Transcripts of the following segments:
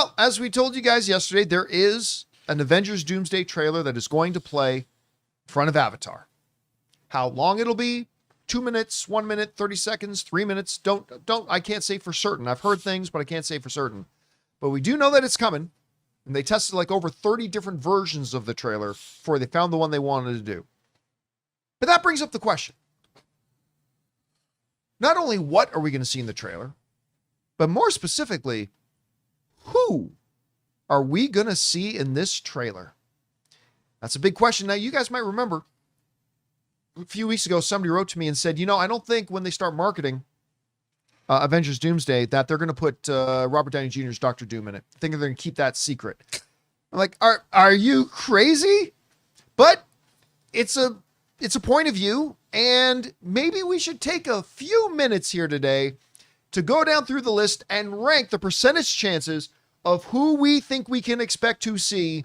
Well, as we told you guys yesterday, there is an Avengers Doomsday trailer that is going to play in front of Avatar. How long it'll be? 2 minutes, 1 minute, 30 seconds, 3 minutes. I can't say for certain. I've heard things, but I can't say for certain. But we do know that it's coming. And they tested like over 30 different versions of the trailer before they found the one they wanted to do. But that brings up the question. Not only what are we going to see in the trailer, but more specifically, who are we going to see in this trailer? That's a big question. Now, you guys might remember a few weeks ago, somebody wrote to me and said, I don't think when they start marketing Avengers Doomsday that they're going to put Robert Downey Jr.'s Dr. Doom in it. I think they're going to keep that secret. I'm like, are you crazy? But it's a point of view, and maybe we should take a few minutes here today to go down through the list and rank the percentage chances of who we think we can expect to see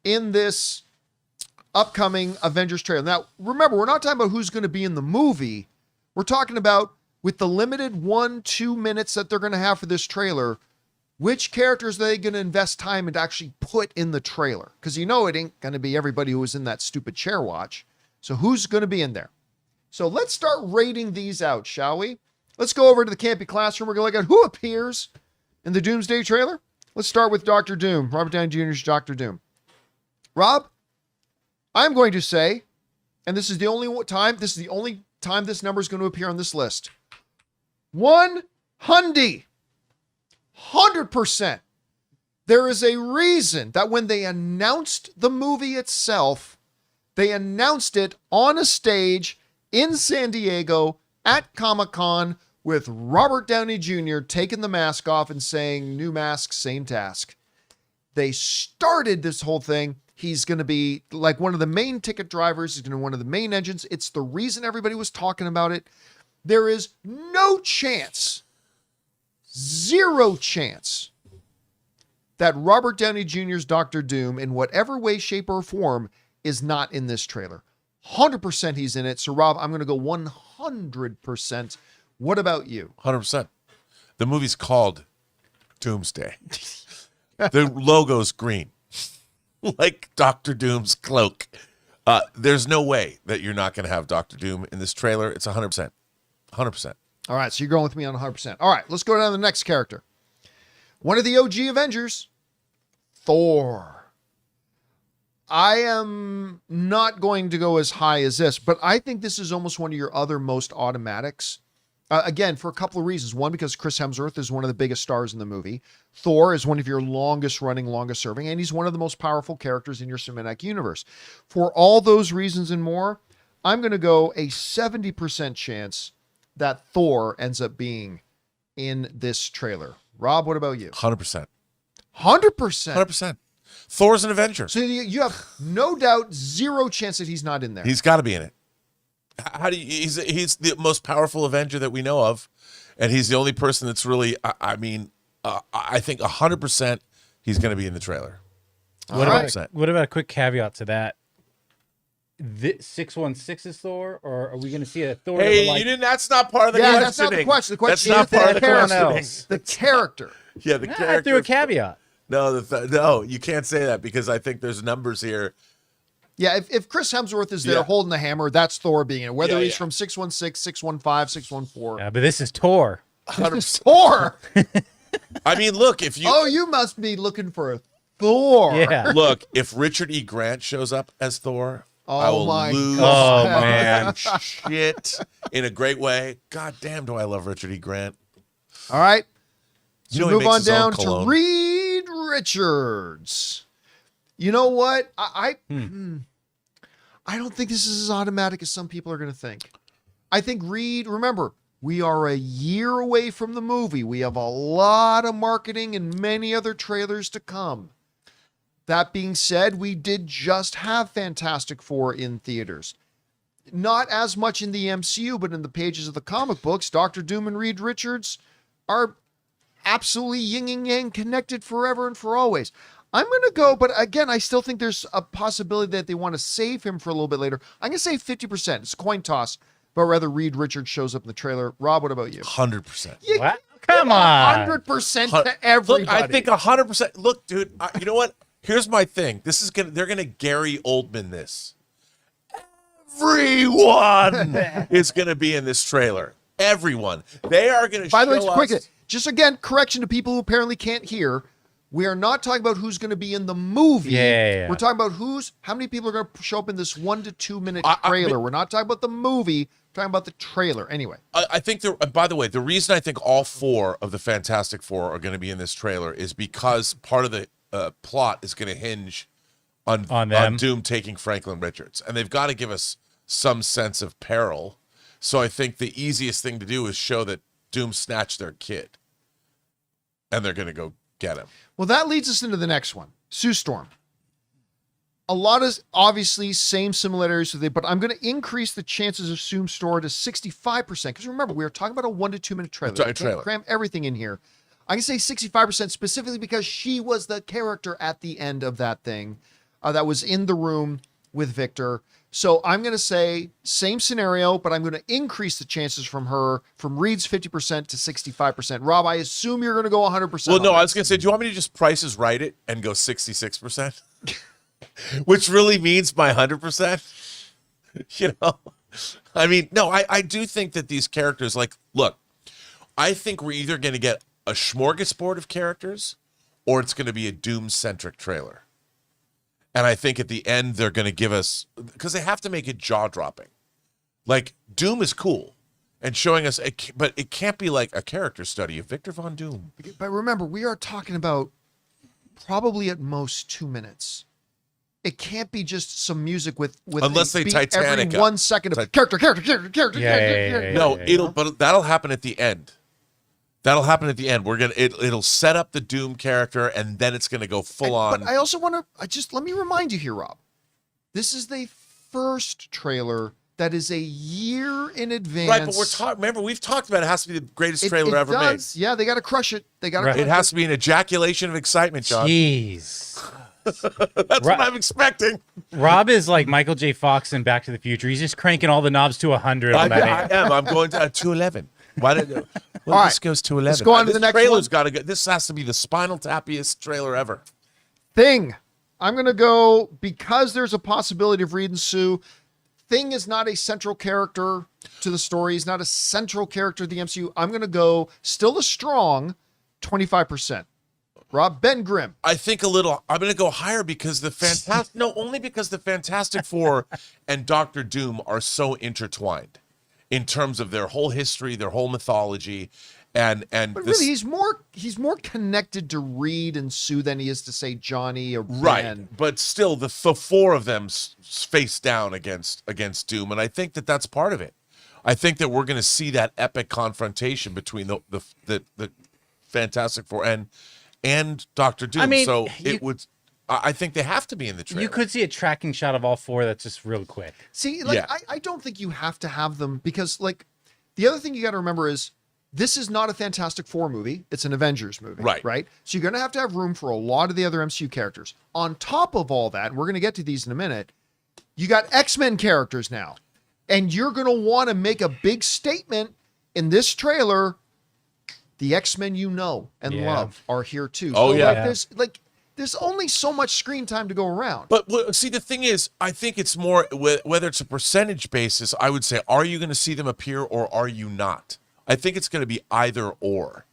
in this upcoming Avengers trailer. Now, remember, we're not talking about who's going to be in the movie. We're talking about, with the limited 1-2 minutes that they're going to have for this trailer, which characters are they going to invest time and actually put in the trailer? Because it ain't going to be everybody who was in that stupid chair watch. So who's going to be in there? So let's start rating these out, shall we? Let's go over to the Campy Classroom. We're going to look at who appears in the Doomsday trailer. Let's start with Dr. Doom, Robert Downey Jr.'s Dr. Doom. Rob, I'm going to say, and this is the only time this number is going to appear on this list, 100%. There is a reason that when they announced the movie itself, they announced it on a stage in San Diego at Comic-Con with Robert Downey Jr. taking the mask off and saying, "New mask, same task." They started this whole thing. He's going to be like one of the main ticket drivers. He's going to be one of the main engines. It's the reason everybody was talking about it. There is no chance, 0 chance, that Robert Downey Jr.'s Dr. Doom, in whatever way, shape, or form, is not in this trailer. 100% he's in it. So, Rob, I'm going to go 100%. What about you? 100%. The movie's called Doomsday. The logo's green, like Dr. Doom's cloak. There's no way that you're not going to have Dr. Doom in this trailer. It's 100%. 100%. All right, so you're going with me on 100%. All right, let's go down to the next character. One of the OG Avengers, Thor. I am not going to go as high as this, but I think this is almost one of your other most automatics. Again, for a couple of reasons. One, because Chris Hemsworth is one of the biggest stars in the movie. Thor is one of your longest running, longest serving, and he's one of the most powerful characters in your cinematic universe. For all those reasons and more, I'm going to go a 70% chance that Thor ends up being in this trailer. Rob, what about you? 100%. 100%? 100%. Thor's an Avenger. So you have no doubt, 0 chance that he's not in there. He's got to be in it. He's the most powerful Avenger that we know of, and he's the only person that's really, I think 100% he's going to be in the trailer. What about a quick caveat to that? 616 is Thor, or are we going to see a Thor? Hey, you didn't. That's not part of the questioning. That's not the question. The question that's is not part of the character. questioning. The character. Yeah, the character. I threw a caveat. No, no, you can't say that because I think there's numbers here. Yeah, if Chris Hemsworth is there holding the hammer, that's Thor being it. Whether he's from 616, 615, 614. Yeah, but this is Thor. Thor. I mean, look, if you... Oh, you must be looking for a Thor. Yeah. Look, if Richard E. Grant shows up as Thor, I will lose man. shit in a great way. God damn, do I love Richard E. Grant. All right. So move on down to Reed Richards. You know what? I don't think this is as automatic as some people are going to think. I think Reed, remember, we are a year away from the movie. We have a lot of marketing and many other trailers to come. That being said, we did just have Fantastic Four in theaters. Not as much in the MCU, but in the pages of the comic books, Dr. Doom and Reed Richards are absolutely yin and yang connected forever and for always. I'm going to go, but again, I still think there's a possibility that they want to save him for a little bit later. I'm going to say 50%. It's a coin toss, but rather Reed Richards shows up in the trailer. Rob, what about you? 100%. What? Come on. 100% to everybody. Look, I think 100%. Look, dude, you know what? Here's my thing. They're gonna Gary Oldman this. Everyone is gonna be in this trailer. Everyone. They are gonna. By the way, show us. quick, just again, correction to people who apparently can't hear. We are not talking about who's going to be in the movie. Yeah. We're talking about how many people are going to show up in this 1 to 2 minute trailer. We're not talking about the movie. We're talking about the trailer. Anyway, I think by the way, the reason I think all 4 of the Fantastic Four are going to be in this trailer is because part of the plot is going to hinge on them. Doom taking Franklin Richards, and they've got to give us some sense of peril. So I think the easiest thing to do is show that Doom snatched their kid, and they're going to go get him. well, that leads us into the next one, Sue Storm. A lot of obviously same similarities with it, but I'm going to increase the chances of Sue Storm to 65%. Because remember, we are talking about a 1 to 2 minute trailer. I can't cram everything in here. I can say 65% specifically because she was the character at the end of that thing that was in the room with Victor. So I'm going to say same scenario, but I'm going to increase the chances from Reed's 50% to 65%. Rob, I assume you're going to go 100%. Well, no, I was going to say, do you want me to just Prices Right it and go 66%? Which really means my 100%. You know, I mean, no, I do think that these characters, like, look, I think we're either going to get a smorgasbord of characters or it's going to be a Doom-centric trailer. And I think at the end, they're going to give us, because they have to make it jaw-dropping. Like, Doom is cool and showing us, but it can't be like a character study of Victor Von Doom. But remember, we are talking about probably at most 2 minutes. It can't be just some music with unless they Titanic every 1 second of character. Yeah. No, but that'll happen at the end. That'll happen at the end. It'll set up the Doom character, and then it's gonna go full on. But I also want to let me remind you here, Rob. This is the first trailer that is a year in advance. Right, but remember, we've talked about it has to be the greatest trailer ever made. Yeah, they got to crush it. It has to be an ejaculation of excitement, John. Jeez. That's what I'm expecting. Rob is like Michael J. Fox in Back to the Future. He's just cranking all the knobs to 100 on that. I am. I'm going to 211. Why did? Well, all this right, goes to 11. Let's go on to the next trailer's one. got to go. This has to be the spinal tappiest trailer ever. Thing. I'm going to go because there's a possibility of Reed and Sue. Thing is not a central character to the story. He's not a central character to the MCU. I'm going to go still a strong 25%. Rob, Ben Grimm. I think I'm going to go higher because only because the Fantastic Four and Doctor Doom are so intertwined in terms of their whole history, their whole mythology, but really, he's more connected to Reed and Sue than he is to say Johnny or Ben. Right, but still, the 4 of them face down against Doom, and I think that that's part of it. I think that we're going to see that epic confrontation between the Fantastic Four and Doctor Doom. I mean, so I think they have to be in the trailer. You could see a tracking shot of all 4 that's just real quick. See, I don't think you have to have them because, like, the other thing you got to remember is this is not a Fantastic Four movie. It's an Avengers movie. Right. So you're going to have room for a lot of the other MCU characters. On top of all that, and we're going to get to these in a minute, you got X-Men characters now. And you're going to want to make a big statement in this trailer. The X-Men you know and love are here too. Oh, so yeah. There's only so much screen time to go around. But see, the thing is, I think it's more whether it's a percentage basis. I would say, are you going to see them appear or are you not? I think it's going to be either or.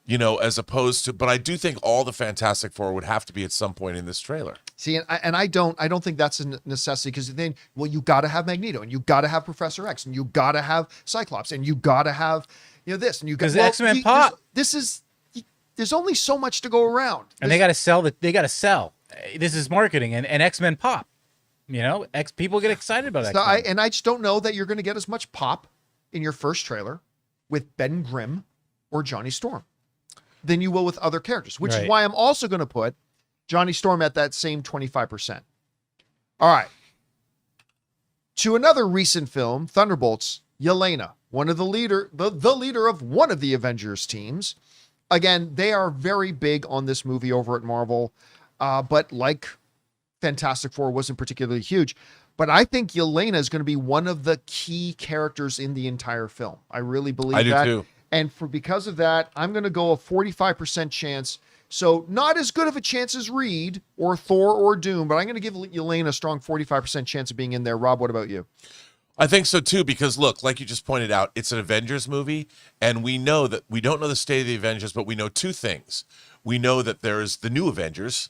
You know, as opposed to. But I do think all the Fantastic Four would have to be at some point in this trailer. See, and I don't think that's a necessity because then, well, you got to have Magneto and you got to have Professor X and you got to have Cyclops and you got to have this and you got X-Men pop. There's only so much to go around, and they got to sell. This is marketing, and X-Men pop. You know, people get excited about X-Men. I just don't know that you're going to get as much pop in your first trailer with Ben Grimm or Johnny Storm than you will with other characters, which is why I'm also going to put Johnny Storm at that same 25%. All right. To another recent film, Thunderbolts, Yelena, one of the leader of one of the Avengers teams. Again, they are very big on this movie over at Marvel, but like Fantastic Four wasn't particularly huge. But I think Yelena is going to be one of the key characters in the entire film. I really believe that. I do too. And because of that, I'm going to go a 45% chance. So not as good of a chance as Reed or Thor or Doom, but I'm going to give Yelena a strong 45% chance of being in there. Rob, what about you? I think so too, because look, like you just pointed out, it's an Avengers movie, and we know that we don't know the state of the Avengers, but we know two things. We know that there is the new Avengers,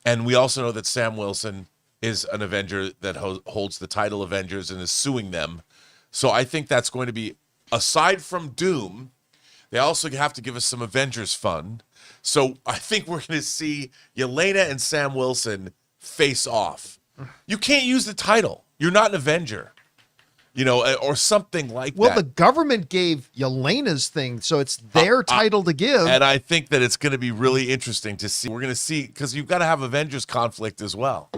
and we also know that Sam Wilson is an Avenger that holds the title Avengers and is suing them. So I think that's going to be, aside from Doom, they also have to give us some Avengers fun. So I think we're going to see Yelena and Sam Wilson face off. You can't use the title. You're not an Avenger. You know, or something like that. Well, the government gave Yelena's thing, so it's their title to give. And I think that it's going to be really interesting to see. We're going to see, because you've got to have Avengers conflict as well.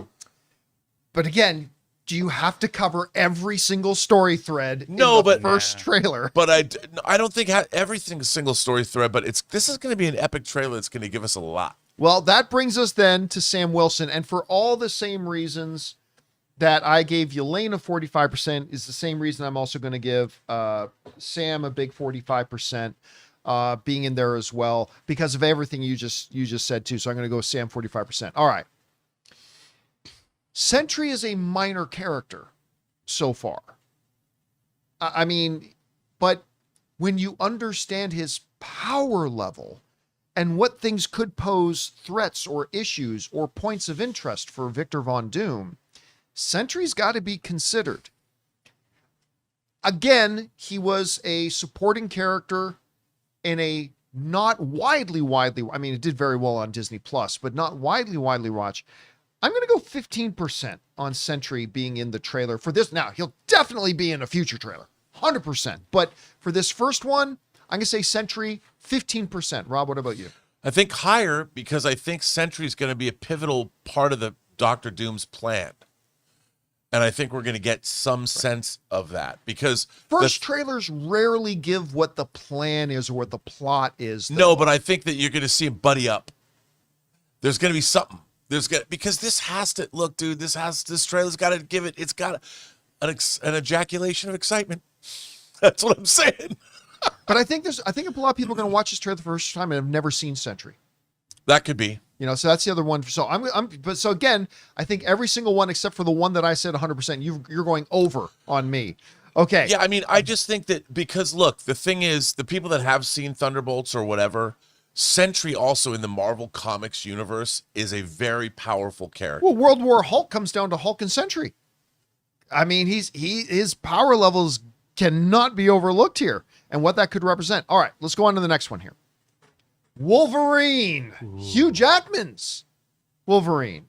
But again, do you have to cover every single story thread in but first trailer? But I don't think everything's a single story thread, but this is going to be an epic trailer that's going to give us a lot. Well, that brings us then to Sam Wilson. And for all the same reasons that I gave Yelena 45% is the same reason I'm also going to give Sam a big 45% being in there as well, because of everything you just said too. So I'm going to go Sam 45%. All right. Sentry is a minor character so far. I mean, but when you understand his power level and what things could pose threats or issues or points of interest for Victor Von Doom, Sentry's got to be considered. Again, he was a supporting character in a not widely, I mean, it did very well on Disney Plus, but not widely watched. I'm going to go 15% on Sentry being in the trailer for this. Now, he'll definitely be in a future trailer, 100%. But for this first one, I'm going to say Sentry 15%. Rob, what about you? I think higher, because I think Sentry is going to be a pivotal part of the Doctor Doom's plan. And I think we're going to get some sense of that, because first trailers rarely give what the plan is or what the plot is. No, but I think that you're going to see him buddy up. There's going to be something. Because this has to look, dude. This trailer's got to give it. It's got an ejaculation of excitement. That's what I'm saying. But I think a lot of people are going to watch this trailer the first time and have never seen Sentry. That could be. You know, so that's the other one. So but so again, I think every single one except for the one that I said 100%, you're going over on me. Okay. Yeah, I mean, I just think that because look, the thing is, the people that have seen Thunderbolts or whatever, Sentry also in the Marvel Comics universe is a very powerful character. Well, World War Hulk comes down to Hulk and Sentry. I mean, his power levels cannot be overlooked here, and what that could represent. All right, let's go on to the next one here. Wolverine. Ooh. Hugh Jackman's Wolverine.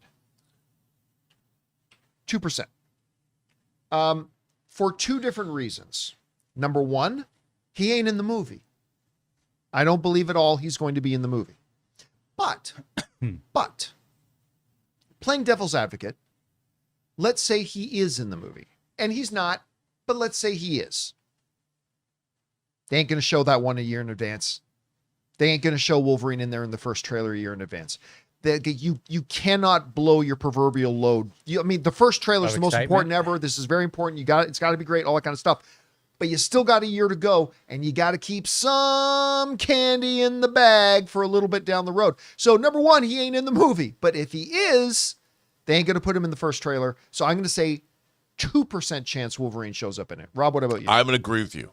2%. For two different reasons. Number one, he ain't in the movie. I don't believe at all he's going to be in the movie. But, playing devil's advocate, let's say he is in the movie. And he's not, but let's say he is. They ain't going to show that one a year in advance. They ain't going to show Wolverine in there in the first trailer a year in advance. You cannot blow your proverbial load. I mean, the first trailer is the most important ever. This is very important. It's got to be great, all that kind of stuff. But you still got a year to go, and you got to keep some candy in the bag for a little bit down the road. So, number one, he ain't in the movie. But if he is, they ain't going to put him in the first trailer. So, I'm going to say 2% chance Wolverine shows up in it. Rob, what about you? I'm going to agree with you.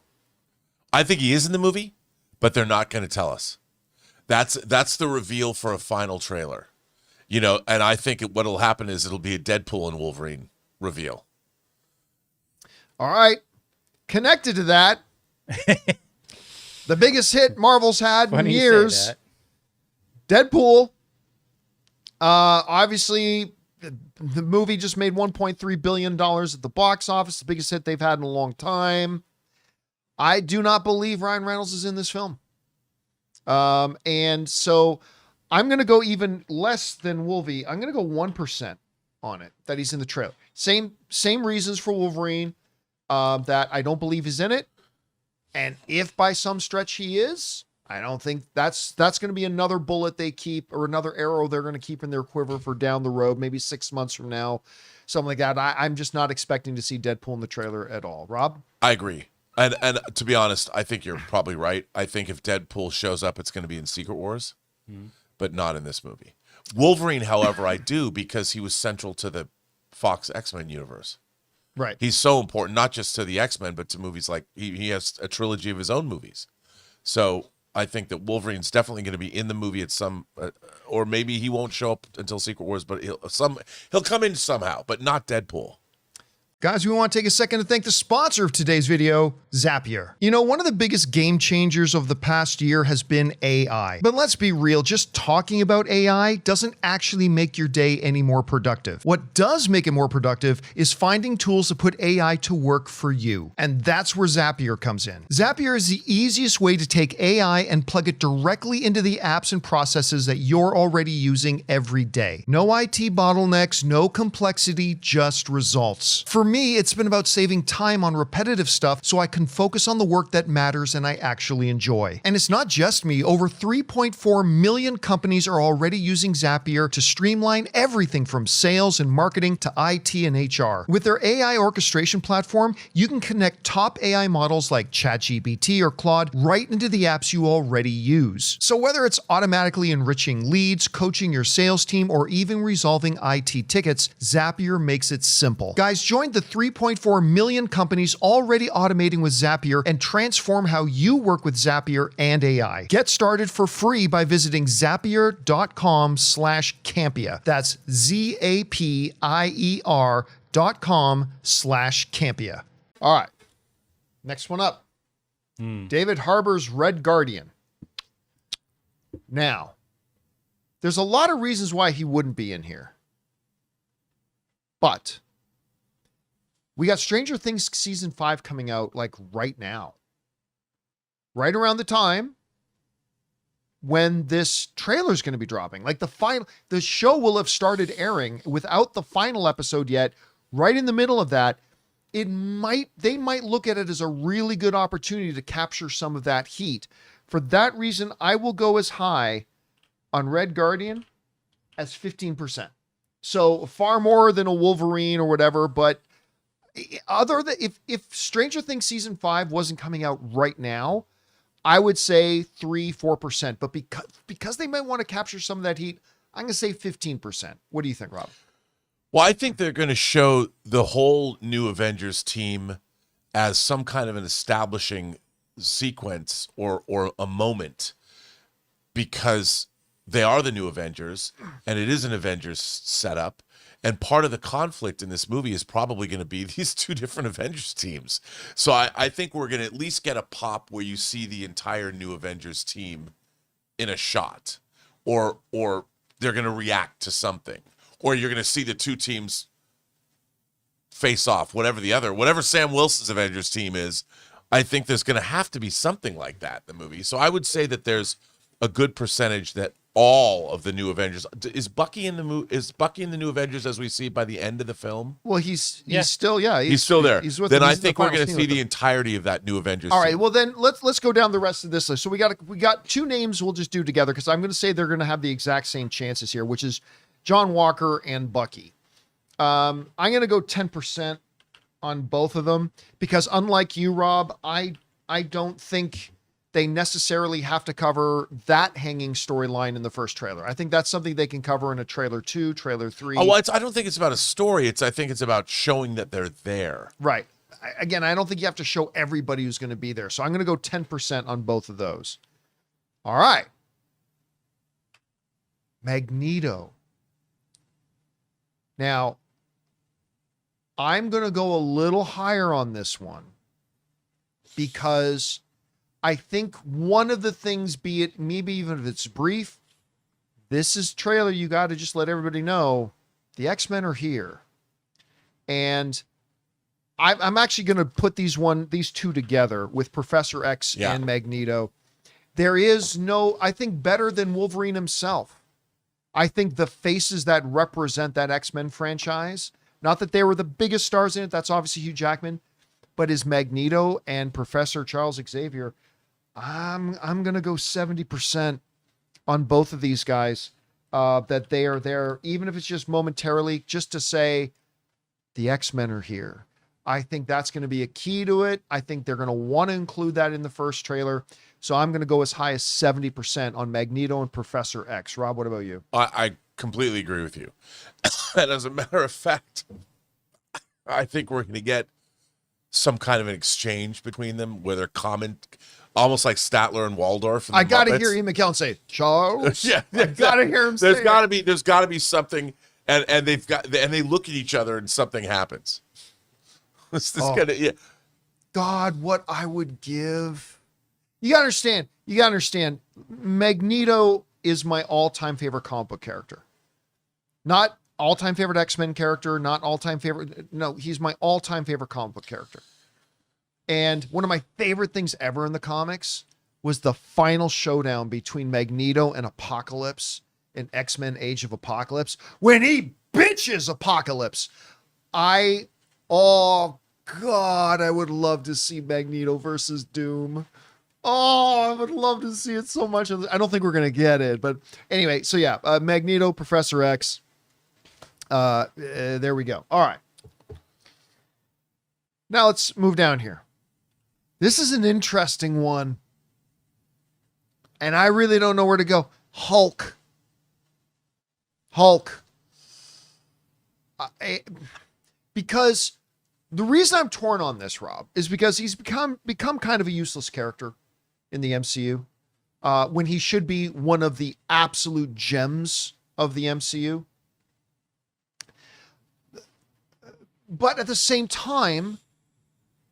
I think he is in the movie, but they're not going to tell us. That's the reveal for a final trailer. You know, and I think what'll happen is it'll be a Deadpool and Wolverine reveal. All right. Connected to that, the biggest hit Marvel's had in years, Deadpool. Obviously, the movie just made $1.3 billion at the box office, the biggest hit they've had in a long time. I do not believe Ryan Reynolds is in this film. And so I'm going to go even less than Wolvie. I'm going to go 1% on it, that he's in the trailer. Same reasons for Wolverine. That I don't believe is in it. And if by some stretch he is, I don't think that's going to be another bullet they keep, or another arrow they're going to keep in their quiver for down the road, maybe 6 months from now, something like that. I'm just not expecting to see Deadpool in the trailer at all. Rob? I agree. And to be honest, I think you're probably right. I think if Deadpool shows up, it's going to be in Secret Wars, but not in this movie. Wolverine, however, I do, because he was central to the Fox X-Men universe. Right. He's so important, not just to the X-Men, but to movies like he has a trilogy of his own movies. So I think that Wolverine's definitely going to be in the movie at some, or maybe he won't show up until Secret Wars, but he'll come in somehow, but not Deadpool. Guys, we want to take a second to thank the sponsor of today's video, Zapier. You know, one of the biggest game changers of the past year has been AI. But let's be real, just talking about AI doesn't actually make your day any more productive. What does make it more productive is finding tools to put AI to work for you. And that's where Zapier comes in. Zapier is the easiest way to take AI and plug it directly into the apps and processes that you're already using every day. No IT bottlenecks, no complexity, just results. For me, it's been about saving time on repetitive stuff so I can focus on the work that matters and I actually enjoy. And it's not just me. Over 3.4 million companies are already using Zapier to streamline everything from sales and marketing to IT and HR. With their AI orchestration platform, you can connect top AI models like ChatGPT or Claude right into the apps you already use. So whether it's automatically enriching leads, coaching your sales team, or even resolving IT tickets, Zapier makes it simple. Guys, join the 3.4 million companies already automating with Zapier and transform how you work with Zapier and AI. Get started for free by visiting zapier.com/Campea. That's ZAPIER.com/Campea. All right. Next one up. David Harbour's Red Guardian. Now, there's a lot of reasons why he wouldn't be in here. But we got Stranger Things season 5 coming out like right now. Right around the time when this trailer is going to be dropping. Like the show will have started airing without the final episode yet. Right in the middle of that, they might look at it as a really good opportunity to capture some of that heat. For that reason, I will go as high on Red Guardian as 15%. So far more than a Wolverine or whatever, but other than if Stranger Things season 5 wasn't coming out right now, I would say 3-4%. But because they might want to capture some of that heat, I'm going to say 15%. What do you think, Rob? Well, I think they're going to show the whole new Avengers team as some kind of an establishing sequence or a moment, because they are the new Avengers and it is an Avengers setup. And part of the conflict in this movie is probably going to be these two different Avengers teams. So I think we're going to at least get a pop where you see the entire new Avengers team in a shot, or they're going to react to something, or you're going to see the two teams face off, whatever Sam Wilson's Avengers team is. I think there's going to have to be something like that in the movie. So I would say that there's a good percentage that all of the new Avengers is Bucky in the new Avengers as we see by the end of the film. Well, he's still he's still there. He's with then them. I He's think we're going to see the entirety of that new Avengers. All right. team. Well, then let's go down the rest of this list. So we got two names we'll just do together because I'm going to say they're going to have the exact same chances here, which is John Walker and Bucky. I'm going to go 10% on both of them because unlike you, Rob, I don't think they necessarily have to cover that hanging storyline in the first trailer. I think that's something they can cover in a trailer 2, trailer 3. Oh, well, I don't think it's about a story. I think it's about showing that they're there. Right. Again, I don't think you have to show everybody who's going to be there. So I'm going to go 10% on both of those. All right. Magneto. Now, I'm going to go a little higher on this one because I think one of the things, be it maybe even if it's brief, this is trailer, you got to just let everybody know the X-Men are here. And I'm actually going to put these two together with Professor X and Magneto. There is I think better than Wolverine himself. I think the faces that represent that X-Men franchise, not that they were the biggest stars in it, that's obviously Hugh Jackman, but is Magneto and Professor Charles Xavier. I'm going to go 70% on both of these guys, that they are there, even if it's just momentarily, just to say the X-Men are here. I think that's going to be a key to it. I think they're going to want to include that in the first trailer. So I'm going to go as high as 70% on Magneto and Professor X. Rob, what about you? I completely agree with you. And as a matter of fact, I think we're going to get some kind of an exchange between them where they're common, almost like Statler and Waldorf. And I got to Muppets. hear Ian McKellen say, Charles. Yeah, I got to hear him say there's got to be something, and they look at each other and something happens. It's this kind of, yeah. God, what I would give. You gotta understand. Magneto is my all-time favorite comic book character. Not all-time favorite X-Men character, not all-time favorite. No, he's my all-time favorite comic book character. And one of my favorite things ever in the comics was the final showdown between Magneto and Apocalypse in X-Men Age of Apocalypse when he bitches Apocalypse. Oh God, I would love to see Magneto versus Doom. Oh, I would love to see it so much. I don't think we're going to get it, but anyway, so yeah, Magneto, Professor X. There we go. All right. Now let's move down here. This is an interesting one. And I really don't know where to go. Hulk. Because the reason I'm torn on this, Rob, is because he's become kind of a useless character in the MCU when he should be one of the absolute gems of the MCU. But at the same time,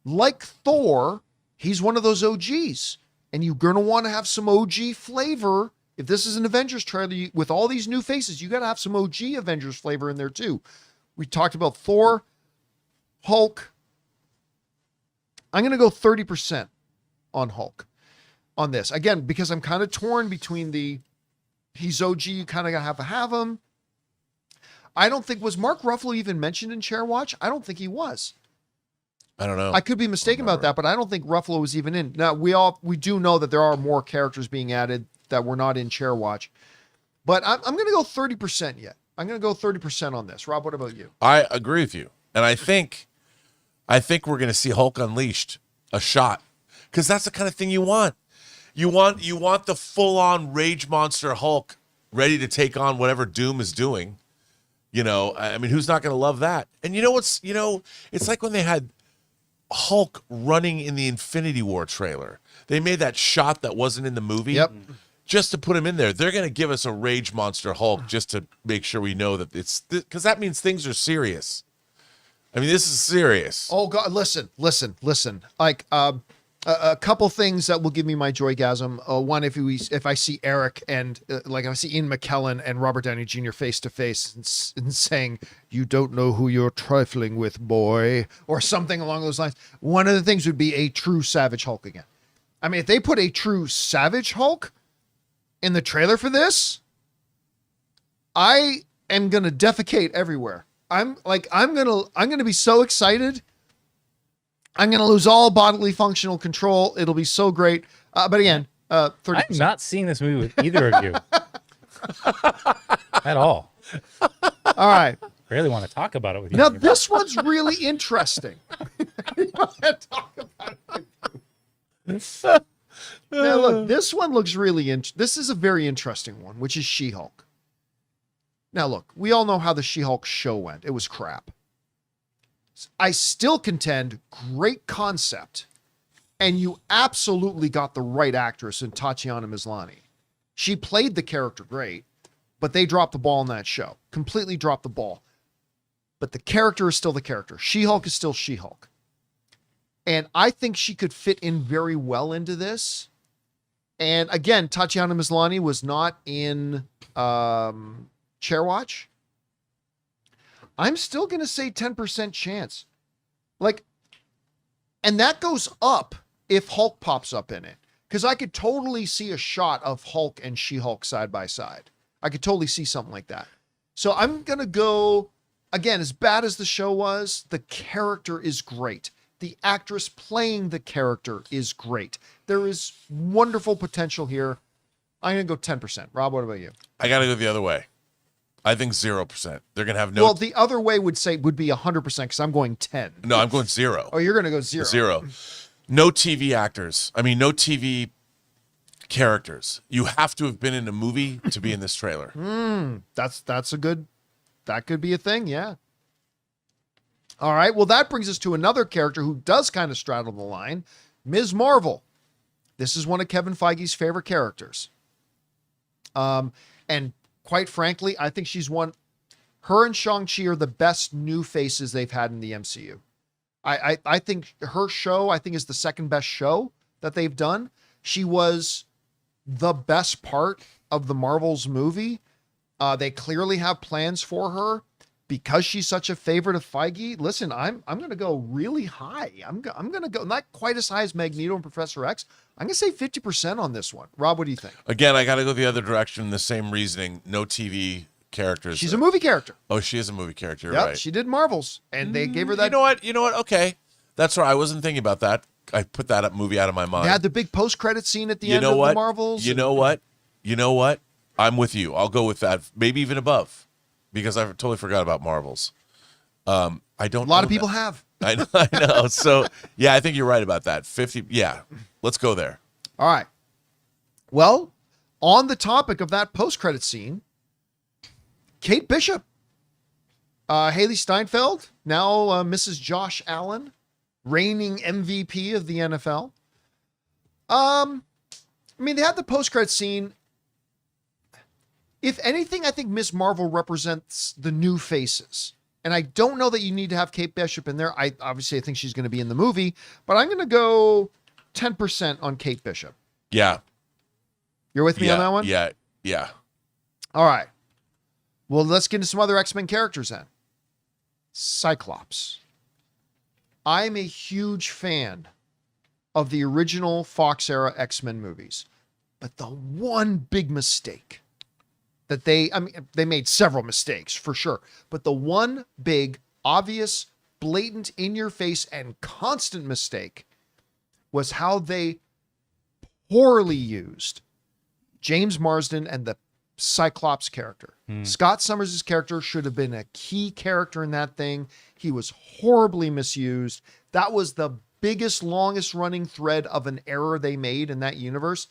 like Thor, he's one of those OGs. And you're going to want to have some OG flavor. If this is an Avengers trailer, with all these new faces, you got to have some OG Avengers flavor in there too. We talked about Thor, Hulk. I'm going to go 30% on Hulk on this. Again, because I'm kind of torn between he's OG, you kind of got to have him. I don't think, was Mark Ruffalo even mentioned in Chair Watch? I don't think he was. I don't know. I could be mistaken about that, but I don't think Ruffalo was even in. Now, we do know that there are more characters being added that were not in Chair Watch. But I'm going to go 30% yet. I'm going to go 30% on this. Rob, what about you? I agree with you. And I think we're going to see Hulk Unleashed, a shot. Because that's the kind of thing you want. You want the full-on rage monster Hulk ready to take on whatever Doom is doing. You know, I mean, who's not going to love that? And it's like when they had Hulk running in the Infinity War trailer. They made that shot that wasn't in the movie. Yep. Just to put him in there. They're going to give us a rage monster Hulk just to make sure we know that it's, because that means things are serious. I mean, this is serious. Oh God, listen. Like, a couple things that will give me my joygasm. One, if I see Eric and like I see Ian McKellen and Robert Downey Jr. face to face and saying, "You don't know who you're trifling with, boy," or something along those lines. One of the things would be a true Savage Hulk again. I mean, if they put a true Savage Hulk in the trailer for this, I am gonna defecate everywhere. I'm gonna be so excited. I'm going to lose all bodily functional control. It'll be so great. But again, 30%. I'm not seeing this movie with either of you at all. All right. Barely want to talk about it with you. Now, this one's really interesting. You want to talk about it? Now, look, this one looks really this is a very interesting one, which is She-Hulk. Now, look, we all know how the She-Hulk show went. It was crap. I still contend, great concept, and you absolutely got the right actress in Tatiana Maslany. She played the character great, but they dropped the ball in that show. Completely dropped the ball. But the character is still the character. She-Hulk is still She-Hulk. And I think she could fit in very well into this. And again, Tatiana Maslany was not in Chair Watch. I'm still going to say 10% chance. Like, and that goes up if Hulk pops up in it. Because I could totally see a shot of Hulk and She-Hulk side by side. I could totally see something like that. So I'm going to go, again, as bad as the show was, the character is great. The actress playing the character is great. There is wonderful potential here. I'm going to go 10%. Rob, what about you? I got to go the other way. I think 0%. They're gonna have no. Well, the other way would be 100% because I'm going 10. No, I'm going 0. Oh, you're going to go 0. 0. No TV actors. I mean, no TV characters. You have to have been in a movie to be in this trailer. That's a good. That could be a thing. Yeah. All right. Well, that brings us to another character who does kind of straddle the line, Ms. Marvel. This is one of Kevin Feige's favorite characters. And quite frankly, I think her and Shang-Chi are the best new faces they've had in the MCU. I think her show, is the second best show that they've done. She was the best part of the Marvels movie. They clearly have plans for her because she's such a favorite of Feige. Listen, I'm going to go really high. I'm going to go not quite as high as Magneto and Professor X. I'm going to say 50% on this one. Rob, what do you think? Again, I got to go the other direction. The same reasoning. No TV characters. She's a movie character. Oh, she is a movie character. You're Yep, right. she did Marvels, and they gave her that. You know what? Okay, that's right. I wasn't thinking about that. I put that movie out of my mind. They had the big post-credit scene at the end of the Marvels. You know what? I'm with you. I'll go with that. Maybe even above, because I totally forgot about Marvels. I don't. A lot of people have. I know. So yeah, I think you're right about that. 50. Yeah, let's go there. All right. Well, on the topic of that post-credit scene, Kate Bishop, Haley Steinfeld, now Mrs. Josh Allen, reigning MVP of the NFL. They had the post-credit scene. If anything, I think Miss Marvel represents the new faces. And I don't know that you need to have Kate Bishop in there. I think she's going to be in the movie, but I'm going to go 10% on Kate Bishop. Yeah. You're with me on that one? Yeah. All right. Well, let's get into some other X-Men characters then. Cyclops. I'm a huge fan of the original Fox era X-Men movies. But the one big mistake that they made several mistakes for sure, but the one big, obvious, blatant, in-your-face, and constant mistake was how they poorly used James Marsden and the Cyclops character. Scott Summers' character should have been a key character in that thing. He was horribly misused. That was the biggest, longest running thread of an error they made in that universe.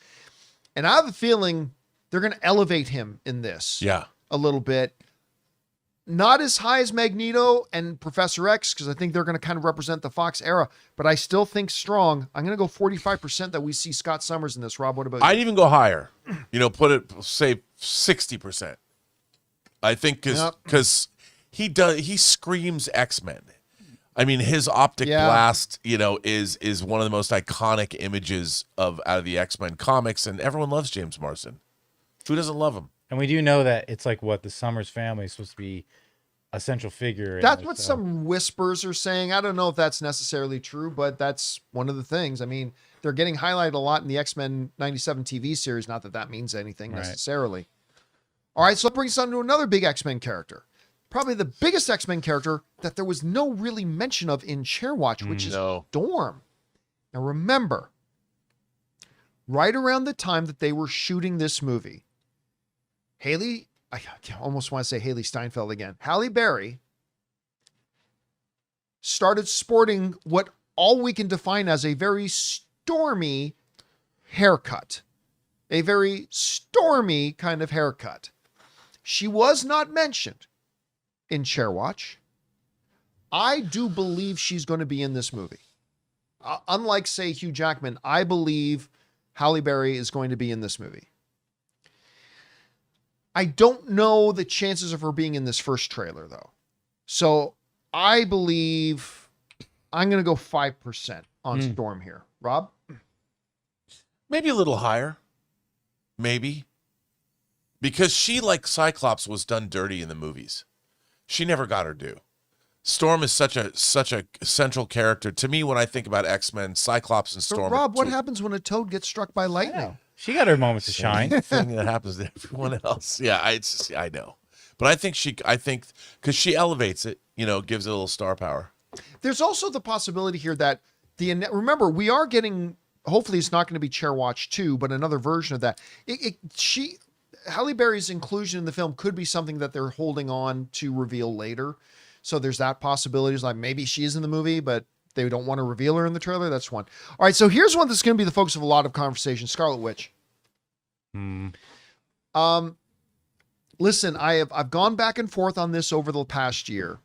And I have a feeling they're going to elevate him in this a little bit. Not as high as Magneto and Professor X, because I think they're going to kind of represent the Fox era, but I still think strong. I'm going to go 45% that we see Scott Summers in this. Rob, what about you? I'd even go higher. Say 60%. I think because he screams X-Men. I mean, his optic blast, is one of the most iconic images out of the X-Men comics, and everyone loves James Marsden. Who doesn't love him? And we do know that it's like the Summers family is supposed to be a central figure. That's what some whispers are saying. I don't know if that's necessarily true, but that's one of the things. I mean, they're getting highlighted a lot in the X-Men 97 TV series. Not that that means anything necessarily. All right, so that brings us on to another big X-Men character. Probably the biggest X-Men character that there was no really mention of in Chairwatch, which is Storm. Now remember, right around the time that they were shooting this movie, I almost want to say Haley Steinfeld again. Halle Berry started sporting what all we can define as a very stormy haircut. A very stormy kind of haircut. She was not mentioned in Chairwatch. I do believe she's going to be in this movie. Unlike, say, Hugh Jackman, I believe Halle Berry is going to be in this movie. I don't know the chances of her being in this first trailer, though. So I believe I'm going to go 5% on Storm here. Rob? Maybe a little higher. Maybe. Because she, like Cyclops, was done dirty in the movies. She never got her due. Storm is such a central character. To me, when I think about X-Men, Cyclops and Storm. But Rob, what happens when a toad gets struck by lightning? She got her moments to shine. Thing that happens to everyone else. Yeah, I know. But I think because she elevates it, gives it a little star power. There's also the possibility here that remember, we are getting, hopefully it's not going to be Chairwatch 2, but another version of that. Halle Berry's inclusion in the film could be something that they're holding on to reveal later. So there's that possibility. It's like maybe she is in the movie, but they don't want to reveal her in the trailer. That's one. All right, so here's one that's going to be the focus of a lot of conversation: Scarlet Witch. Listen, I've gone back and forth on this over the past year,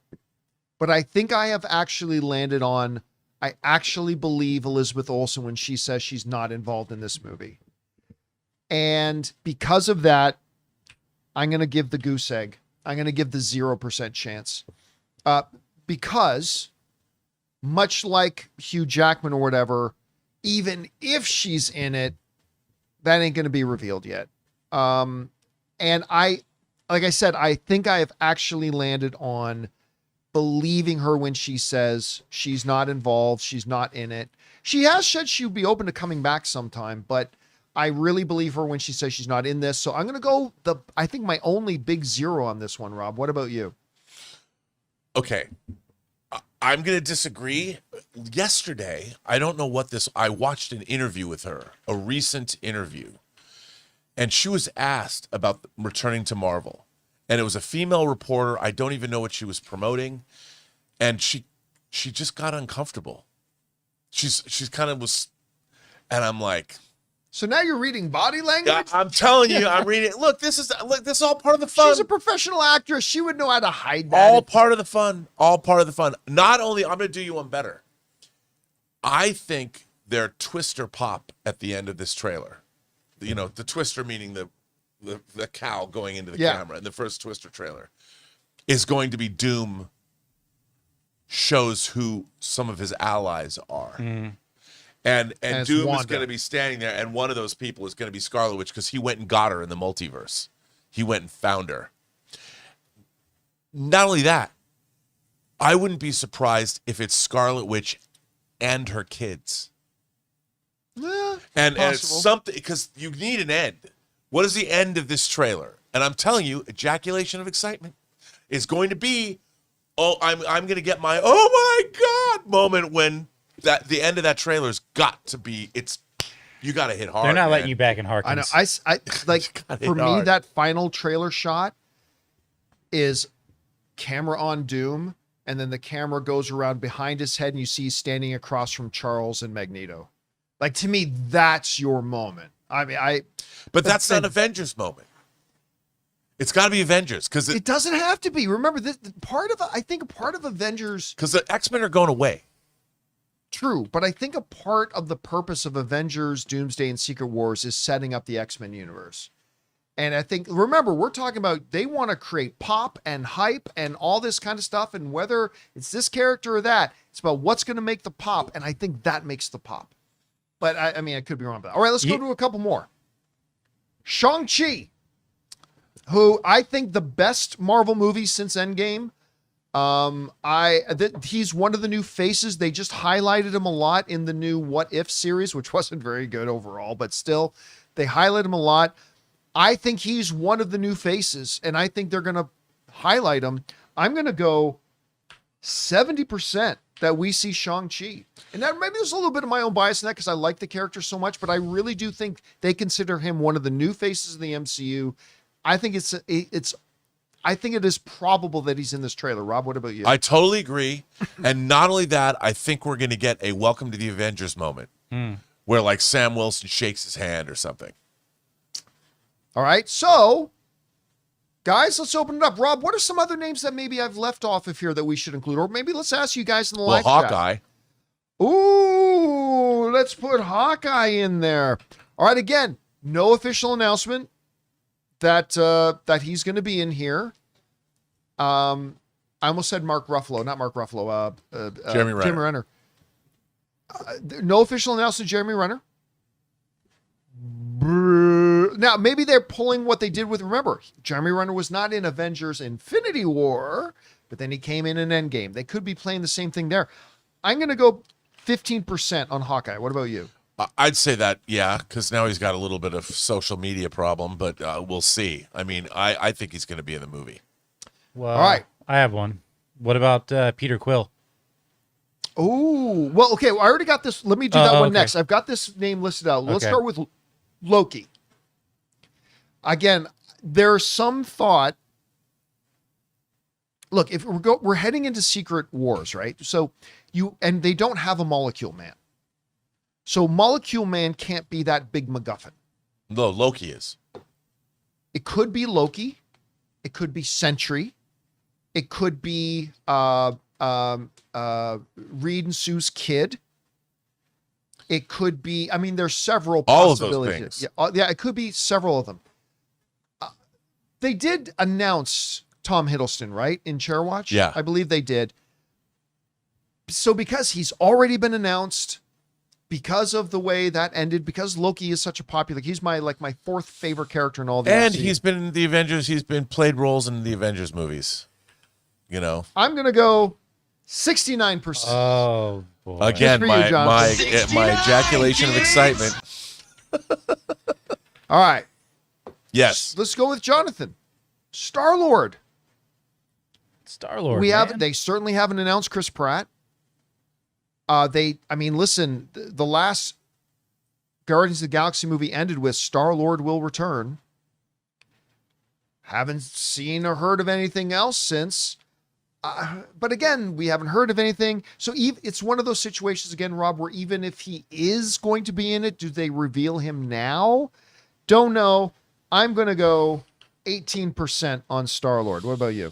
but I think I have actually landed on. I actually believe Elizabeth Olsen when she says she's not involved in this movie, and because of that, I'm going to give the goose egg. I'm going to give the 0% chance, because much like Hugh Jackman or whatever, even if she's in it, that ain't going to be revealed yet. And like I said, I think I have actually landed on believing her when she says she's not involved, she's not in it. She has said she would be open to coming back sometime, but I really believe her when she says she's not in this. So I'm going to go I think my only big 0 on this one, Rob. What about you? Okay. I'm going to disagree. Yesterday, I don't know what I watched an interview with her, a recent interview, and she was asked about returning to Marvel. And it was a female reporter. I don't even know what she was promoting. And she just got uncomfortable. She's kind of was, and I'm like, so now you're reading body language? I'm telling you, I'm reading. Look, this is all part of the fun. She's a professional actress. She would know how to hide that. All part of the fun. All part of the fun. Not only, I'm going to do you one better. I think their twister pop at the end of this trailer, you know, the twister meaning the cow going into the camera in the first twister trailer, is going to be Doom shows who some of his allies are. And Doom is going to be standing there, and one of those people is going to be Scarlet Witch because he went and got her in the multiverse. He went and found her. Not only that, I wouldn't be surprised if it's Scarlet Witch and her kids. And it's something, because you need an end. What is the end of this trailer? And I'm telling you, ejaculation of excitement is going to be, I'm going to get my oh my God moment when the end of that trailer's got to be, you got to hit hard. They're not man. letting you back in Harkins. I know. I like for me, hard. that final trailer shot is camera on Doom, and then the camera goes around behind his head, and you see he's standing across from Charles and Magneto. Like, to me, that's your moment. I mean, but that's not Avengers moment. It's got to be Avengers because it doesn't have to be. Remember, this I think a part of Avengers, because the X-Men are going away. True, but I think a part of the purpose of Avengers, Doomsday, and Secret Wars is setting up the X-Men universe. And I think, remember, we're talking about they want to create pop and hype and all this kind of stuff. And whether it's this character or that, it's about what's going to make the pop. And I think that makes the pop. But I mean, I could be wrong about that. All right, let's go to a couple more. Shang-Chi, who I think the best Marvel movie since Endgame. He's one of the new faces. They just highlighted him a lot in the new What If series, which wasn't very good overall, but still, they highlight him a lot. I think he's one of the new faces, and I think they're going to highlight him. I'm going to go 70% that we see Shang-Chi. And that, maybe there's a little bit of my own bias in that because I like the character so much, but I really do think they consider him one of the new faces of the MCU. I think I think it is probable that he's in this trailer. Rob, what about you? I totally agree. And not only that, I think we're going to get a welcome to the Avengers moment where like Sam Wilson shakes his hand or something. All right. So, guys, let's open it up. Rob, what are some other names that maybe I've left off of here that we should include? Or maybe let's ask you guys in the live chat. Hawkeye. Ooh, let's put Hawkeye in there. All right. Again, no official announcement that he's going to be in here. I almost said Mark Ruffalo, not Mark Ruffalo. Jeremy Renner. Jeremy Renner. No official announcement, Jeremy Renner. Now, maybe they're pulling what they did with, remember, Jeremy Renner was not in Avengers Infinity War, but then he came in Endgame. They could be playing the same thing there. I'm going to go 15% on Hawkeye. What about you? I'd say that, yeah, because now he's got a little bit of social media problem, but we'll see. I mean, I think he's going to be in the movie. Well, all right. I have one. What about Peter Quill? Oh, well, okay. I already got this. Let me do that one next. I've got this name listed out. Let's start with Loki. Again, there's some thought. Look, if we're heading into Secret Wars, right? So they don't have a Molecule Man. So Molecule Man can't be that big MacGuffin. No, Loki is. It could be Loki. It could be Sentry. It could be Reed and Sue's kid. It could be, I mean, there's several possibilities. All of those things. Yeah, it could be several of them. They did announce Tom Hiddleston, right? In Chairwatch? Yeah. I believe they did. So because he's already been announced, because of the way that ended, because Loki is such a popular, he's my fourth favorite character in all the And MCU. he's been in the Avengers. He's been played roles in the Avengers movies. You know. I'm going to go 69%. Oh boy. Again, Good for you, my Jonathan. ejaculation of excitement. All right. Yes. Let's go with Jonathan. Starlord. Starlord. They certainly haven't announced Chris Pratt. Listen, the last Guardians of the Galaxy movie ended with Starlord will return. Haven't seen or heard of anything else since. But again, we haven't heard of anything. So it's one of those situations again, Rob, where even if he is going to be in it, do they reveal him now? Don't know. I'm going to go 18% on Starlord. What about you?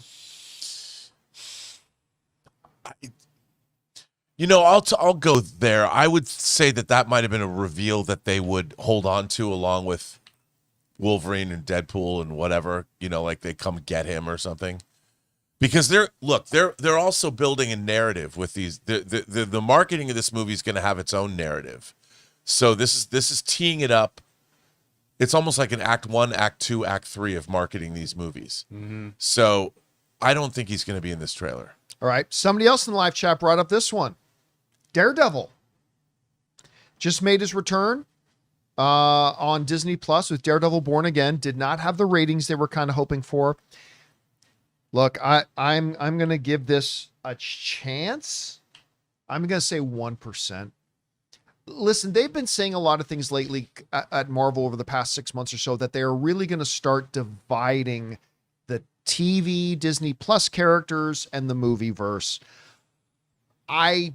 You know, I'll go there. I would say that might have been a reveal that they would hold on to along with Wolverine and Deadpool and whatever. You know, like they come get him or something. Because they're also building a narrative with these. The marketing of this movie is going to have its own narrative. So this is teeing it up. It's almost like an Act 1, Act 2, Act 3 of marketing these movies. Mm-hmm. So I don't think he's going to be in this trailer. All right. Somebody else in the live chat brought up this one. Daredevil just made his return on Disney Plus with Daredevil Born Again. Did not have the ratings they were kind of hoping for. Look, I'm going to give this a chance. I'm going to say 1%. Listen, they've been saying a lot of things lately at Marvel over the past 6 months or so that they are really going to start dividing the TV Disney Plus characters and the movie verse. I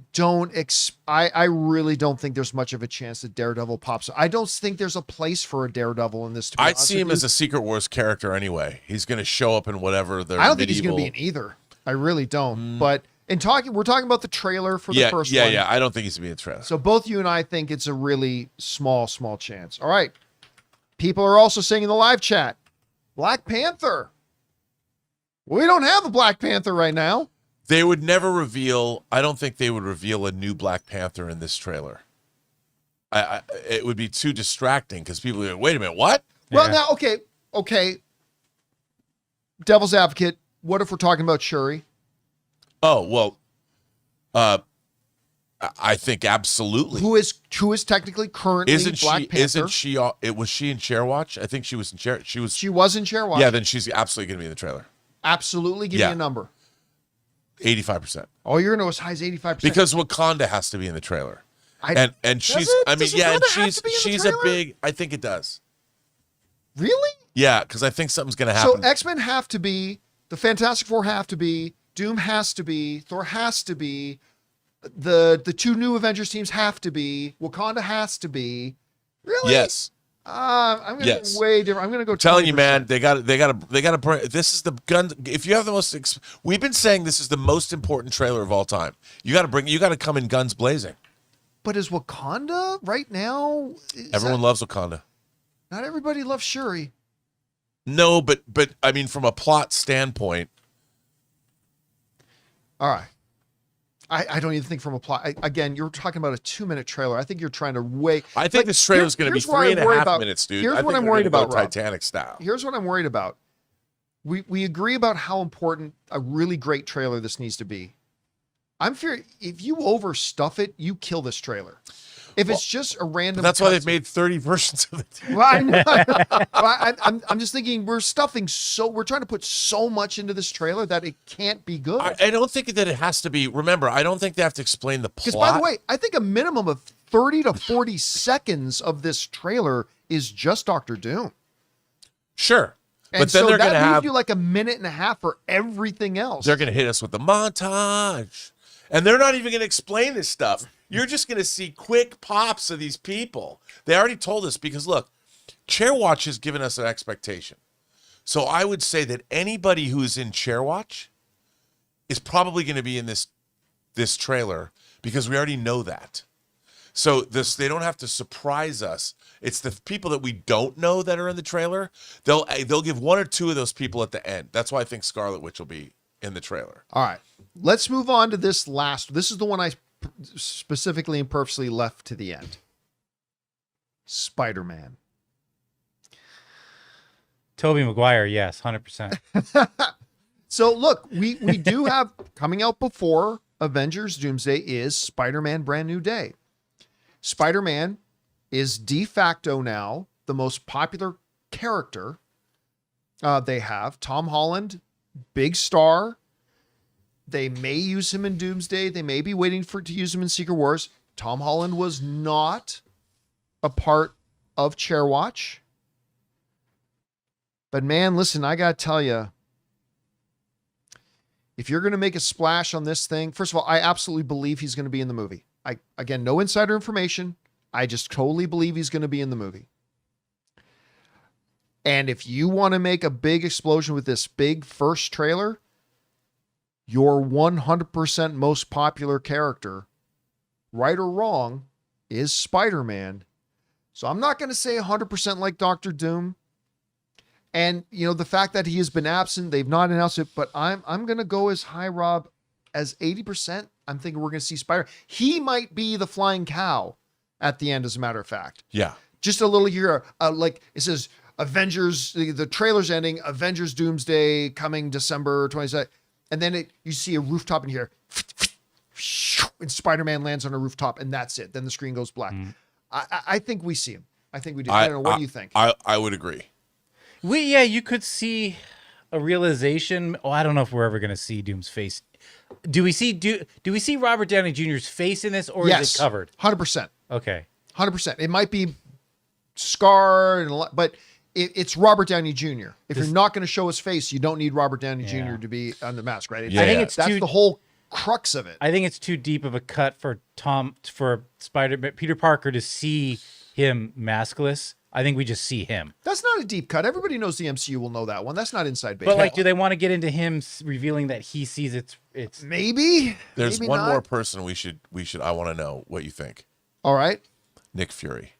really don't think there's much of a chance that Daredevil pops. I don't think there's a place for a Daredevil in this. I'd see him as a Secret Wars character anyway. He's going to show up in whatever the. I don't think he's going to be in either. I really don't. But we're talking about the trailer for the first one. Yeah. I don't think he's going to be in the trailer. So both you and I think it's a really small chance. All right. People are also saying in the live chat, Black Panther. We don't have a Black Panther right now. They would never reveal. I don't think they would reveal a new Black Panther in this trailer. It would be too distracting because people would go, wait a minute, what? Well, now, okay. Devil's advocate. What if we're talking about Shuri? Oh, well, I think absolutely. Who is technically currently Black Panther? Isn't she? Was she in Chairwatch? I think she was in Chair. She was in Chairwatch. Yeah, then she's absolutely going to be in the trailer. Absolutely. Give me a number. 85%. Oh, you're going to go as high as 85%. Because Wakanda has to be in the trailer. And she's. I mean, yeah, and she's a big. I think it does. Really? Yeah, because I think something's going to happen. So X-Men have to be. The Fantastic Four have to be. Doom has to be. Thor has to be. The two new Avengers teams have to be. Wakanda has to be. Really? Yes. I'm going to go way different. I'm going to go. Telling you, man, they got to. This is the gun. If you have the most, we've been saying this is the most important trailer of all time. You got to come in guns blazing. But is Wakanda right now? Everyone loves Wakanda. Not everybody loves Shuri. No, but I mean, from a plot standpoint. All right. I don't even think from a plot. Again, you're talking about a 2-minute trailer. I think you're trying to wait. I think this trailer is going to be 3.5 minutes, dude. Here's what I'm worried about, Rob. Titanic style. Here's what I'm worried about. We agree about how important a really great trailer this needs to be. I'm fearing if you overstuff it, you kill this trailer. If it's just a random. That's why they've made 30 versions of it. Well, I know. I'm just thinking we're trying to put so much into this trailer that it can't be good. I don't think that it has to be. Remember, I don't think they have to explain the plot. Because by the way, I think a minimum of 30 to 40 seconds of this trailer is just Doctor Doom. Sure. And But then so they're that going to leaves have you like a minute and a half for everything else. they're going to hit us with the montage. And they're not even going to explain this stuff. You're just going to see quick pops of these people. They already told us because look, Chairwatch has given us an expectation. So I would say that anybody who's in Chairwatch is probably going to be in this trailer because we already know that. So they don't have to surprise us. It's the people that we don't know that are in the trailer. They'll give one or two of those people at the end. That's why I think Scarlet Witch will be in the trailer. All right. Let's move on to this last. This is the one I specifically and purposely left to the end. Spider-Man. Tobey Maguire, yes, 100%. So look, we do have coming out before Avengers Doomsday is Spider-Man Brand New Day. Spider-Man is de facto now the most popular character they have. Tom Holland, big star. They may use him in Doomsday. They may be waiting to use him in Secret Wars. Tom Holland was not a part of Chairwatch. But man, listen, I got to tell you, if you're going to make a splash on this thing, first of all, I absolutely believe he's going to be in the movie. Again, no insider information. I just totally believe he's going to be in the movie. And if you want to make a big explosion with this big first trailer, your 100% most popular character, right or wrong, is Spider-Man. So I'm not going to say 100% like Doctor Doom. And, the fact that he has been absent, they've not announced it, but I'm going to go as high, Rob, as 80%. I'm thinking we're going to see Spider. He might be the flying cow at the end, as a matter of fact. Yeah. Just a little here, like it says Avengers, the trailer's ending, Avengers Doomsday coming December 22nd. And then you see a rooftop in here, and Spider-Man lands on a rooftop, and that's it. Then the screen goes black. I think we see him. I think we do. I don't know. What do you think? I would agree. You could see a realization. Oh, I don't know if we're ever going to see Doom's face. Do we see Robert Downey Jr.'s face in this, or is it covered? 100%. Okay. 100%. It might be scarred, but it's Robert Downey Jr. If you're not going to show his face, you don't need Robert Downey Jr. to be on the mask, right? I think that's the whole crux of it. I think it's too deep of a cut for Peter Parker to see him maskless. I think we just see him. That's not a deep cut. Everybody knows the MCU will know that one. That's not inside baseball. But do they want to get into him revealing that he sees it's maybe? There's maybe one not. more person we should I want to know what you think. All right. Nick Fury.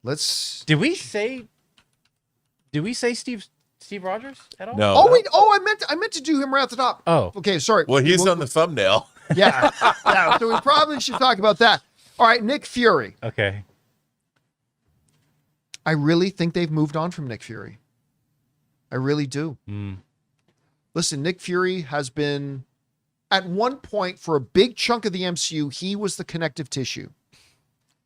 Let's. Did we say Steve Rogers at all? No. Oh wait. Oh, I meant to do him right at the top. Oh. Okay, sorry. Well, he's on the thumbnail. Yeah. Yeah. So we probably should talk about that. All right, Nick Fury. Okay. I really think they've moved on from Nick Fury. I really do. Listen, Nick Fury has been, at one point, for a big chunk of the MCU, he was the connective tissue.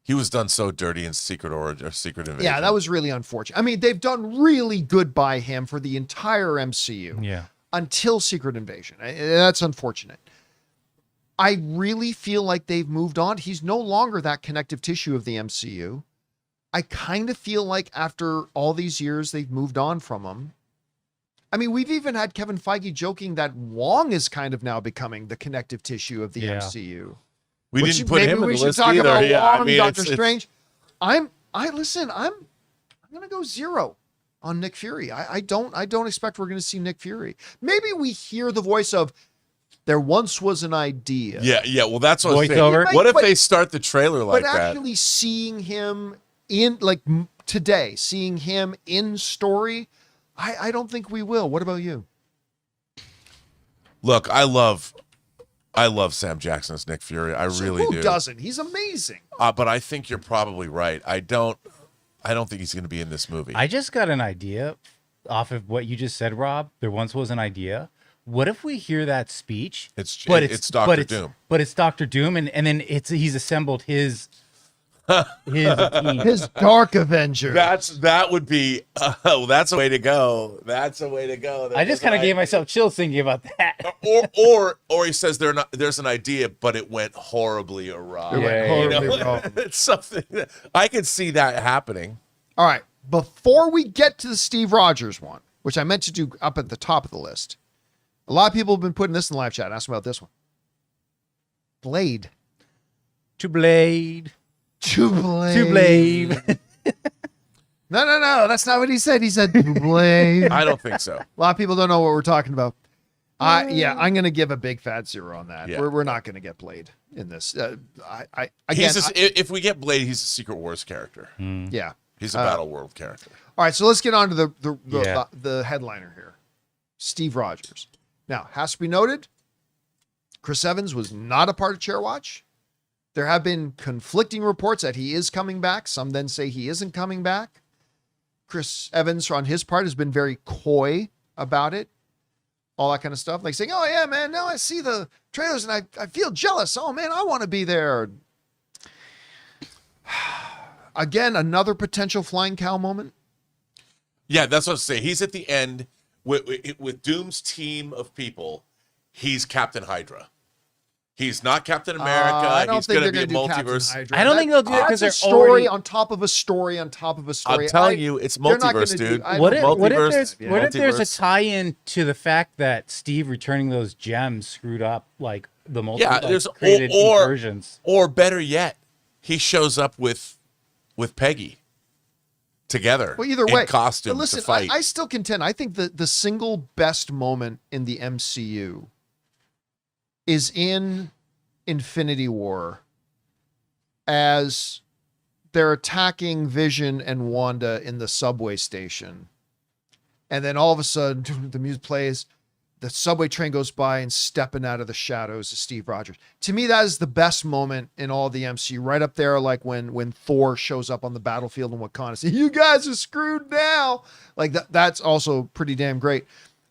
He was done so dirty in Secret Invasion. Yeah, that was really unfortunate. I mean, they've done really good by him for the entire MCU. Yeah. Until Secret Invasion. That's unfortunate. I really feel like they've moved on. He's no longer that connective tissue of the MCU. I kind of feel like after all these years, they've moved on from him. I mean, we've even had Kevin Feige joking that Wong is kind of now becoming the connective tissue of the MCU. We didn't put him in the list talk either. about Yeah, Wong, Doctor Strange. I'm gonna go 0 on Nick Fury. I don't expect we're gonna see Nick Fury. Maybe we hear the voice of there once was an idea. Yeah. Well, that's what I was saying. Voiceover. What if they start the trailer like but that? actually seeing him in today, seeing him in story, I don't think we will. What about you? Look, I love Sam Jackson's Nick Fury. I really do. Who doesn't? He's amazing. But I think you're probably right. I don't think he's going to be in this movie. I just got an idea off of what you just said, Rob. There once was an idea. What if we hear that speech? It's Dr. Doom. But it's Dr. Doom, and then he's assembled his team. His Dark Avenger. That would be that's a way to go. That's a way to go. I just kind of gave myself chills thinking about that. Or he says there's an idea, but it went horribly awry. It went horribly wrong. It's something I could see that happening. All right, before we get to the Steve Rogers one, which I meant to do up at the top of the list, a lot of people have been putting this in the live chat. Ask about this one. Blade. To Blade. To Blade. To Blade. No. That's not what he said. He said to Blade. I don't think so. A lot of people don't know what we're talking about. Yeah, I'm going to give a big fat 0 on that. Yeah. We're not going to get Blade in this. If we get Blade, he's a Secret Wars character. Yeah. He's a Battle World character. All right, so let's get on to Yeah. the headliner here. Steve Rogers. Now, has to be noted, Chris Evans was not a part of Chairwatch. There have been conflicting reports that he is coming back. Some then say he isn't coming back. Chris Evans, on his part, has been very coy about it. All that kind of stuff. Like saying, oh, yeah, man, now I see the trailers and I feel jealous. Oh, man, I want to be there. Again, another potential flying cow moment. Yeah, that's what I was saying. He's at the end with Doom's team of people. He's Captain Hydra. He's not Captain America. I don't He's think going they're to be going a to do Captain multiverse. Hydra. I don't think they'll do it because That's they're a story already. on top of a story on top of a story. I'm telling you, it's they're not multiverse, gonna do- dude. I What don't- if Multiverse, what if there's a multiverse. tie-in to the fact that Steve returning those gems screwed up like the multiverse? Yeah, there's created or versions. or better yet, he shows up with Peggy together. Well, either in way, costume but listen, to fight. I still contend. I think the single best moment in the MCU is in Infinity War as they're attacking Vision and Wanda in the subway station. And then all of a sudden the music plays, the subway train goes by and stepping out of the shadows is Steve Rogers. To me, that is the best moment in all the MCU, right up there like when Thor shows up on the battlefield in Wakanda. Say, you guys are screwed now. Like that's also pretty damn great.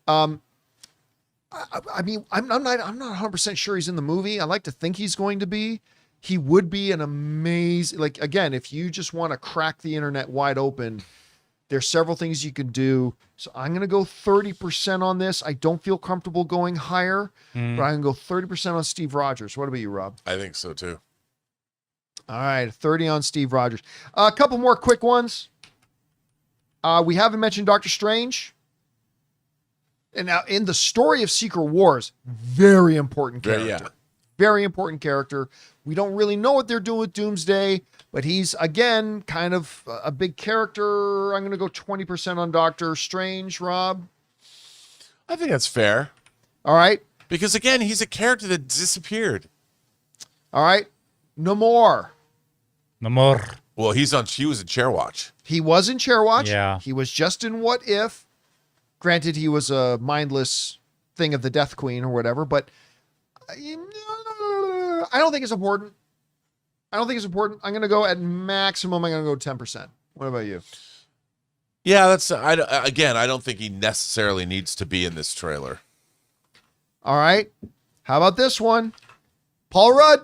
I mean, I'm not 100% sure he's in the movie. I like to think he's going to be. He would be an amazing, like, again, if you just want to crack the internet wide open, there's several things you can do. So I'm going to go 30% on this. I don't feel comfortable going higher, but I'm going to go 30% on Steve Rogers. What about you, Rob? I think so too. All right, 30 on Steve Rogers. A couple more quick ones. We haven't mentioned Doctor Strange. And now in the story of Secret Wars, very important character. Yeah. Very important character. We don't really know what they're doing with Doomsday, but he's, again, kind of a big character. I'm going to go 20% on Doctor Strange, Rob. I think that's fair. All right. Because again, he's a character that disappeared. All right. Namor. Namor. Well, he was in Chairwatch. He was in Chairwatch. Yeah. He was just in What If. Granted, he was a mindless thing of the Death Queen or whatever, but I don't think it's important. I'm going to go at maximum. I'm going to go 10%. What about you? Yeah, I don't think he necessarily needs to be in this trailer. All right. How about this one? Paul Rudd,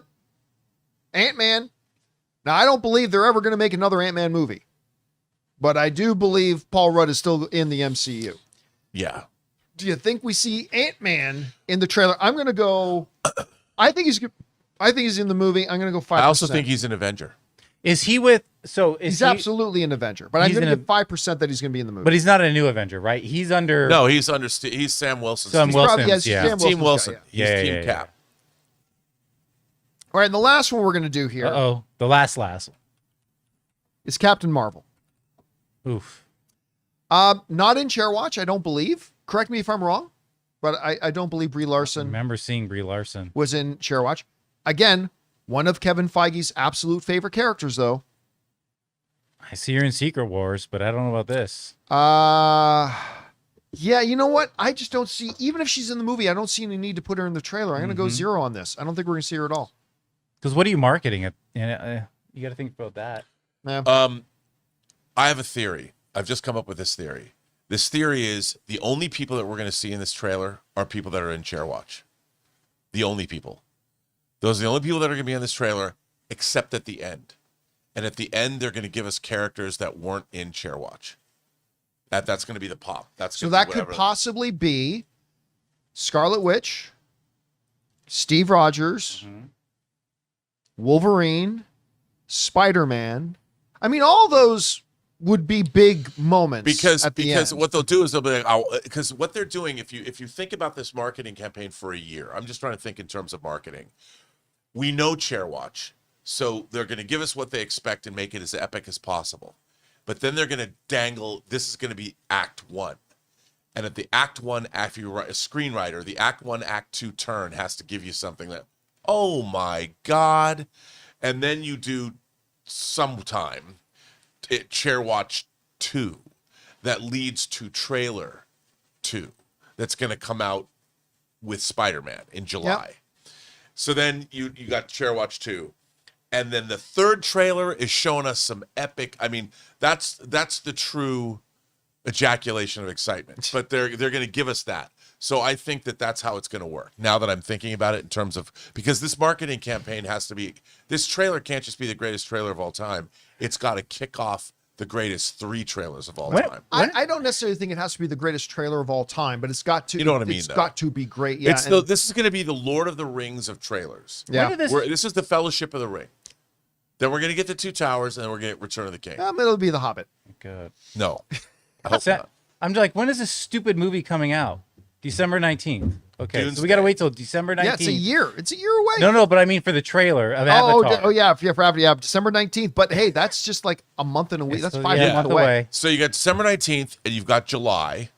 Ant-Man. Now, I don't believe they're ever going to make another Ant-Man movie, but I do believe Paul Rudd is still in the MCU. Yeah. Do you think we see Ant-Man in the trailer? I'm going to go. I think he's in the movie. I'm going to go 5%. I also think he's an Avenger. Is he with? So is he's he, absolutely an Avenger, but I'm he's going to in give 5% that he's going to be in the movie. But he's not a new Avenger, right? He's under. No, he's Sam Wilson. Sam He's Wilson's, probably- yes, yeah. Sam Team Wilson's Wilson. guy, He's Yeah, Team yeah. Cap. All right, and the last one we're going to do here Uh-oh. The last. is Captain Marvel. Oof. Not in Chairwatch, I don't believe. Correct me if I'm wrong, but I don't believe Brie I Larson remember seeing Brie Larson. was in Chairwatch. Again, one of Kevin Feige's absolute favorite characters, though. I see her in Secret Wars, but I don't know about this. Yeah, you know what? I just don't see, even if she's in the movie, I don't see any need to put her in the trailer. I'm going to go 0 on this. I don't think we're going to see her at all. Because what are you marketing it? You got to think about that. Yeah. I have a theory. I've just come up with this theory. This theory is the only people that we're going to see in this trailer are people that are in Chairwatch. The only people. Those are the only people that are going to be in this trailer, except at the end. And at the end, they're going to give us characters that weren't in Chairwatch. That's going to be the pop. So that could possibly be Scarlet Witch, Steve Rogers, Wolverine, Spider-Man. I mean, all those would be big moments because at the because end. what they'll do is they'll be like, because what they're doing, if you think about this marketing campaign for a year, I'm just trying to think in terms of marketing. We know Chair Watch, so they're going to give us what they expect and make it as epic as possible. But then they're going to dangle, this is going to be Act 1. And at the Act 1, after you write a screenwriter, the Act 1, Act 2 turn has to give you something that, oh my God. And then you do sometime Chair Watch 2 that leads to trailer 2 that's going to come out with Spider-Man in July. Yep. So then you got Chair Watch 2. And then the third trailer is showing us some epic. I mean, that's the true ejaculation of excitement. But they're going to give us that. So I think that's how it's going to work. Now that I'm thinking about it in terms of, because this marketing campaign has to be, this trailer can't just be the greatest trailer of all time. It's got to kick off the greatest 3 trailers of all time. I don't necessarily think it has to be the greatest trailer of all time, but it's got to. You know what I mean, It's though. got to be great. Yeah, This is going to be the Lord of the Rings of trailers. yeah. This is the Fellowship of the Ring. Then we're going to get the Two Towers, and then we're going to get Return of the King. It'll be The Hobbit. God. No, I hope not. I'm like, when is this stupid movie coming out? December 19th. Okay, so Doomsday. we got to wait till December 19th. Yeah, it's a year. It's a year away. No, but I mean for the trailer of Oh, Avatar. yeah, for Avatar, yeah, December 19th. But hey, that's just like a month and a week. It's That's still- 5 yeah, months away. So you got December 19th, and you've got July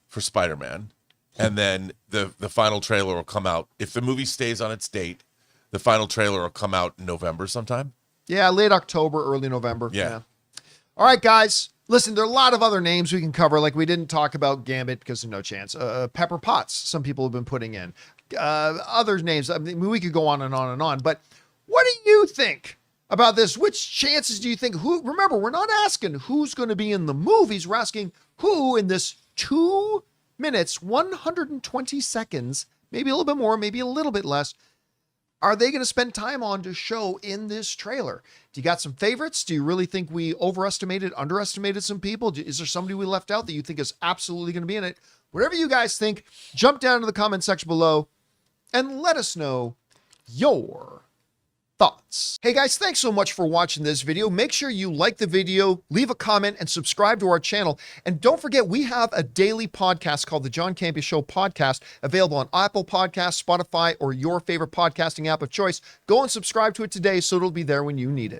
for Spider-Man, and then the final trailer will come out. If the movie stays on its date, the final trailer will come out in November sometime. Yeah, late October, early November. Yeah. All right, guys. Listen, there are a lot of other names we can cover. Like we didn't talk about Gambit because of no chance. Pepper Potts, some people have been putting in. Other names. I mean, we could go on and on and on. But what do you think about this? Which chances do you think? Remember, we're not asking who's going to be in the movies. We're asking who in this 2 minutes, 120 seconds, maybe a little bit more, maybe a little bit less, are they going to spend time on to show in this trailer? Do you got some favorites? Do you really think we underestimated some people? Is there somebody we left out that you think is absolutely going to be in it? Whatever you guys think, jump down to the comment section below and let us know your thoughts. Hey guys, thanks so much for watching this video. Make sure you like the video, leave a comment, and subscribe to our channel. And don't forget, we have a daily podcast called the John Campea Show podcast, available on Apple Podcasts, Spotify, or your favorite podcasting app of choice. Go and subscribe to it today so it'll be there when you need it.